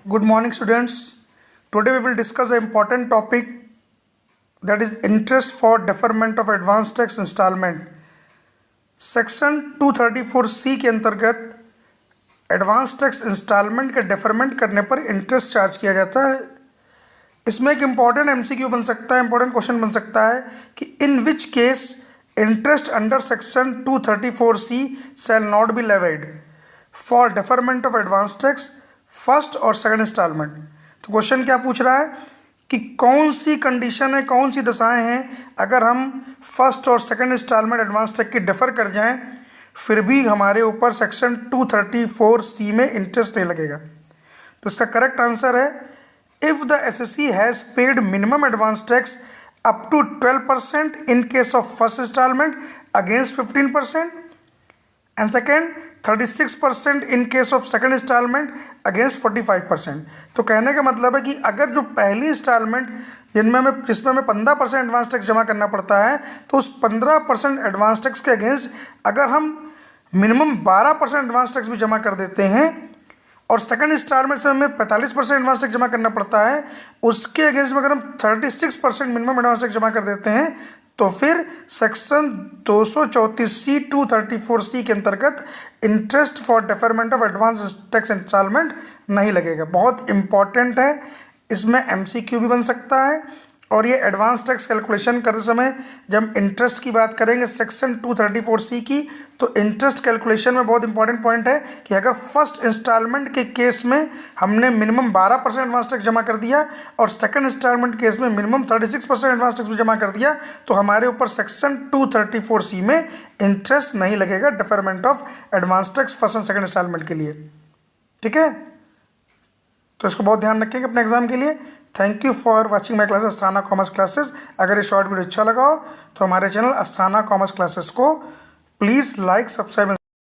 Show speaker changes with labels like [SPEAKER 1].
[SPEAKER 1] Good morning, students. Today we will discuss an important topic, that is interest for deferment of advance tax installment. Section 234C के अंतर्गत advance tax instalment का deferment करने पर interest charge किया जाता है। इसमें एक इम्पॉर्टेंट एमसीक्यू बन सकता है, इम्पॉर्टेंट क्वेश्चन बन सकता है कि in which case interest under section 234C shall not be levied for deferment of advance tax first और सेकंड इंस्टॉलमेंट। तो क्वेश्चन क्या पूछ रहा है कि कौन सी कंडीशन है, कौन सी दशाएं हैं अगर हम फर्स्ट और सेकंड इंस्टॉलमेंट एडवांस टैक्स की डिफ़र कर जाएं फिर भी हमारे ऊपर सेक्शन 234C में इंटरेस्ट नहीं लगेगा। तो इसका करेक्ट आंसर है if the SSC has paid minimum advance tax up to 12% in case of first instalment against 15% and second 36% in case of second instalment against 45%। तो कहने का मतलब है कि अगर जो पहली इंस्टॉलमेंट जिसमें हमें 15% एडवांस टैक्स जमा करना पड़ता है तो उस 15% एडवांस टैक्स के अगेंस्ट अगर हम मिनिमम 12% एडवांस टैक्स भी जमा कर देते हैं और सेकंड इंस्टॉलमेंट से हमें 45% एडवांस टैक्स जमा करना पड़ता है, उसके अगेंस्ट में अगर हम 36% मिनिमम एडवांस टैक्स जमा कर देते हैं तो फिर सेक्शन 234C 234C के अंतर्गत interest for deferment of advance tax instalment नहीं लगेगा। बहुत इंपॉर्टेंट है, इसमें एमसीक्यू भी बन सकता है और ये एडवांस टैक्स कैलकुलेशन करते समय जब इंटरेस्ट की बात करेंगे सेक्शन 234C की, तो इंटरेस्ट कैलकुलेशन में बहुत इंपॉर्टेंट पॉइंट है कि अगर फर्स्ट इंस्टॉलमेंट के केस में हमने मिनिमम 12% एडवांस टैक्स जमा कर दिया और सेकंड इंस्टॉलमेंट केस में मिनिमम 36% एडवांस टैक्स भी जमा कर दिया तो हमारे ऊपर सेक्शन 234C में इंटरेस्ट नहीं लगेगा deferment of advance tax first and second instalment के लिए। ठीक है, तो इसको बहुत ध्यान रखेंगे अपने एग्जाम के लिए। Thank you for watching my classes Asthana commerce classes. अगर ये शॉर्ट वीडियो अच्छा लगा हो तो हमारे चैनल अस्थाना कॉमर्स क्लासेस को प्लीज़ लाइक, सब्सक्राइब